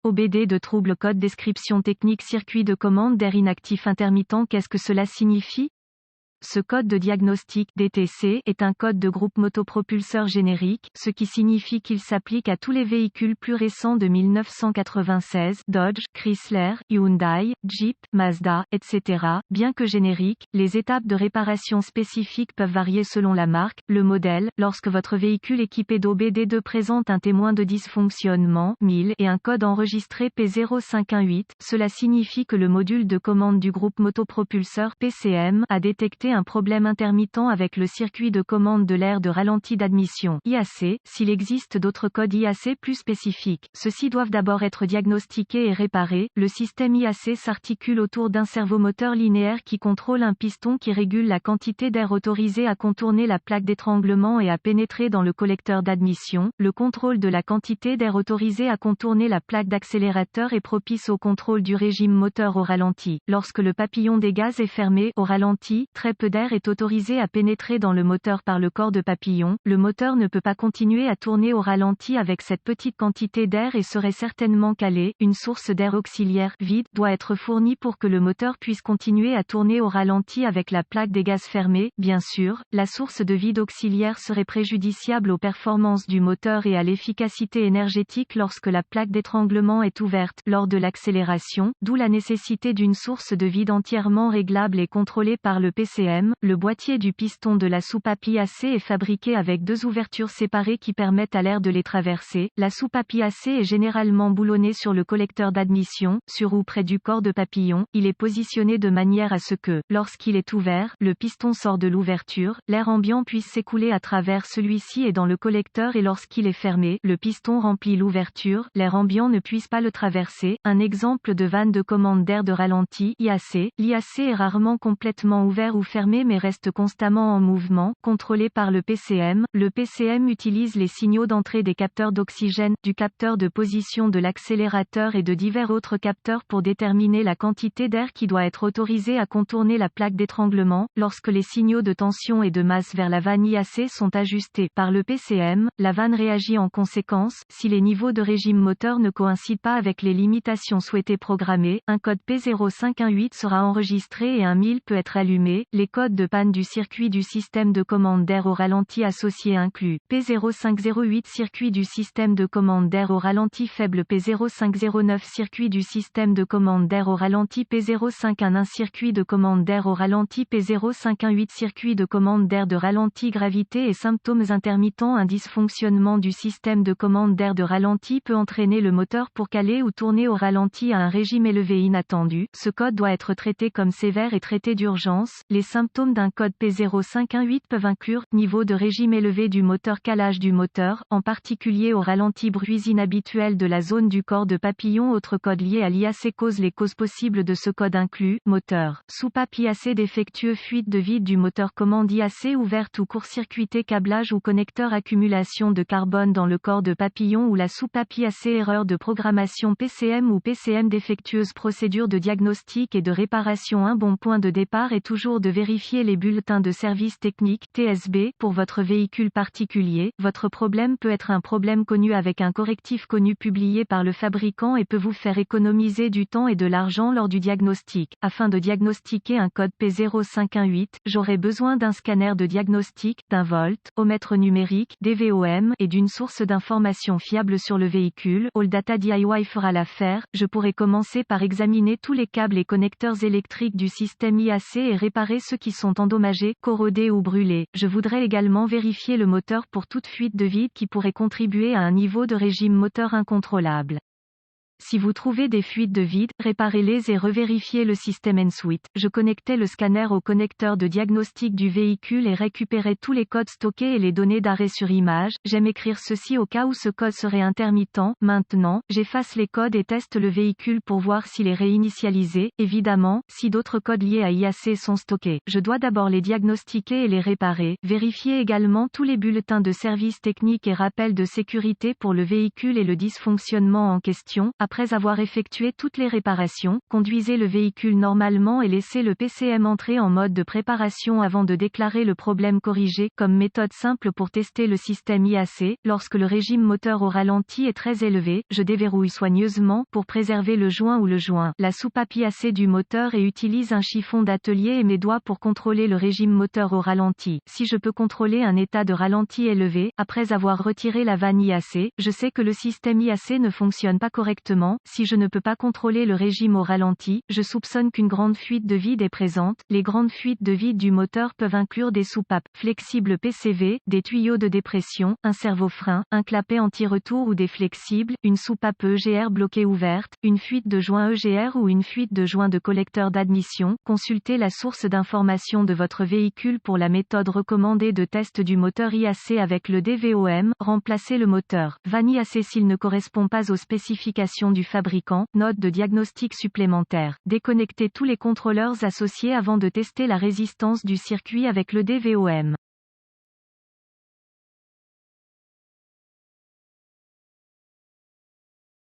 OBD de trouble code description technique circuit de commande d'air inactif intermittent. Qu'est-ce que cela signifie? Ce code de diagnostic DTC est un code de groupe motopropulseur générique, ce qui signifie qu'il s'applique à tous les véhicules plus récents de 1996, Dodge, Chrysler, Hyundai, Jeep, Mazda, etc. Bien que génériques, les étapes de réparation spécifiques peuvent varier selon la marque, le modèle. Lorsque votre véhicule équipé d'OBD2 présente un témoin de dysfonctionnement 1000 et un code enregistré P0518, cela signifie que le module de commande du groupe motopropulseur PCM a détecté un problème intermittent avec le circuit de commande de l'air de ralenti d'admission IAC. S'il existe d'autres codes IAC plus spécifiques, ceux-ci doivent d'abord être diagnostiqués et réparés. Le système IAC s'articule autour d'un servomoteur linéaire qui contrôle un piston qui régule la quantité d'air autorisée à contourner la plaque d'étranglement et à pénétrer dans le collecteur d'admission. Le contrôle de la quantité d'air autorisée à contourner la plaque d'accélérateur est propice au contrôle du régime moteur au ralenti. Lorsque le papillon des gaz est fermé au ralenti, très peu d'air est autorisé à pénétrer dans le moteur par le corps de papillon. Le moteur ne peut pas continuer à tourner au ralenti avec cette petite quantité d'air et serait certainement calé. Une source d'air auxiliaire vide doit être fournie pour que le moteur puisse continuer à tourner au ralenti avec la plaque des gaz fermée. Bien sûr, la source de vide auxiliaire serait préjudiciable aux performances du moteur et à l'efficacité énergétique lorsque la plaque d'étranglement est ouverte lors de l'accélération, d'où la nécessité d'une source de vide entièrement réglable et contrôlée par le PCM. Le boîtier du piston de la soupape IAC est fabriqué avec deux ouvertures séparées qui permettent à l'air de les traverser. La soupape IAC est généralement boulonnée sur le collecteur d'admission, sur ou près du corps de papillon. Il est positionné de manière à ce que, lorsqu'il est ouvert, le piston sort de l'ouverture, l'air ambiant puisse s'écouler à travers celui-ci et dans le collecteur, et lorsqu'il est fermé, le piston remplit l'ouverture, l'air ambiant ne puisse pas le traverser. Un exemple de vanne de commande d'air de ralenti IAC. L'IAC est rarement complètement ouvert ou fermé mais reste constamment en mouvement, contrôlé par le PCM. Le PCM utilise les signaux d'entrée des capteurs d'oxygène, du capteur de position de l'accélérateur et de divers autres capteurs pour déterminer la quantité d'air qui doit être autorisée à contourner la plaque d'étranglement. Lorsque les signaux de tension et de masse vers la vanne IAC sont ajustés par le PCM, la vanne réagit en conséquence. Si les niveaux de régime moteur ne coïncident pas avec les limitations souhaitées programmées, un code P0518 sera enregistré et un 1000 peut être allumé. Les codes de panne du circuit du système de commande d'air au ralenti associé incluent P0508 circuit du système de commande d'air au ralenti faible, P0509 circuit du système de commande d'air au ralenti, P0511 circuit de commande d'air au ralenti, P0518 circuit de commande d'air de ralenti. Gravité et symptômes intermittents. Un dysfonctionnement du système de commande d'air de ralenti peut entraîner le moteur pour caler ou tourner au ralenti à un régime élevé inattendu. Ce code doit être traité comme sévère et traité d'urgence. Les symptômes d'un code P0518 peuvent inclure niveau de régime élevé du moteur, calage du moteur, en particulier au ralenti, bruits inhabituels de la zone du corps de papillon. Autres codes liés à l'IAC. Les causes possibles de ce code incluent moteur, soupape IAC défectueux, fuite de vide du moteur, commande IAC ouverte ou court-circuitée, câblage ou connecteur, accumulation de carbone dans le corps de papillon ou la soupape IAC, erreur de programmation PCM ou PCM défectueuse. Procédure de diagnostic et de réparation. Un bon point de départ est toujours de vérifier les bulletins de service technique (TSB) pour votre véhicule particulier. Votre problème peut être un problème connu avec un correctif connu publié par le fabricant et peut vous faire économiser du temps et de l'argent lors du diagnostic. Afin de diagnostiquer un code P0518, j'aurai besoin d'un scanner de diagnostic, d'un voltmètre numérique (DVOM) et d'une source d'information fiable sur le véhicule. All Data DIY fera l'affaire. Je pourrai commencer par examiner tous les câbles et connecteurs électriques du système IAC et réparer ceux qui sont endommagés, corrodés ou brûlés. Je voudrais également vérifier le moteur pour toute fuite de vide qui pourrait contribuer à un niveau de régime moteur incontrôlable. Si vous trouvez des fuites de vide, réparez-les et revérifiez le système ensuite. Je connectais le scanner au connecteur de diagnostic du véhicule et récupérais tous les codes stockés et les données d'arrêt sur image. J'aime écrire ceci au cas où ce code serait intermittent. Maintenant, j'efface les codes et teste le véhicule pour voir s'il est réinitialisé. Évidemment, si d'autres codes liés à IAC sont stockés, je dois d'abord les diagnostiquer et les réparer. Vérifiez également tous les bulletins de service technique et rappels de sécurité pour le véhicule et le dysfonctionnement en question. Après avoir effectué toutes les réparations, conduisez le véhicule normalement et laissez le PCM entrer en mode de préparation avant de déclarer le problème corrigé. Comme méthode simple pour tester le système IAC, lorsque le régime moteur au ralenti est très élevé, je déverrouille soigneusement, pour préserver le joint ou le joint, la soupape IAC du moteur et utilise un chiffon d'atelier et mes doigts pour contrôler le régime moteur au ralenti. Si je peux contrôler un état de ralenti élevé, après avoir retiré la vanne IAC, je sais que le système IAC ne fonctionne pas correctement. Si je ne peux pas contrôler le régime au ralenti, je soupçonne qu'une grande fuite de vide est présente. Les grandes fuites de vide du moteur peuvent inclure des soupapes flexibles PCV, des tuyaux de dépression, un servo-frein, un clapet anti-retour ou des flexibles, une soupape EGR bloquée ouverte, une fuite de joint EGR ou une fuite de joint de collecteur d'admission. Consultez la source d'information de votre véhicule pour la méthode recommandée de test du moteur IAC avec le DVOM. Remplacez le moteur vanne IAC s'il ne correspond pas aux spécifications du fabricant. Note de diagnostic supplémentaire. Déconnectez tous les contrôleurs associés avant de tester la résistance du circuit avec le DVOM.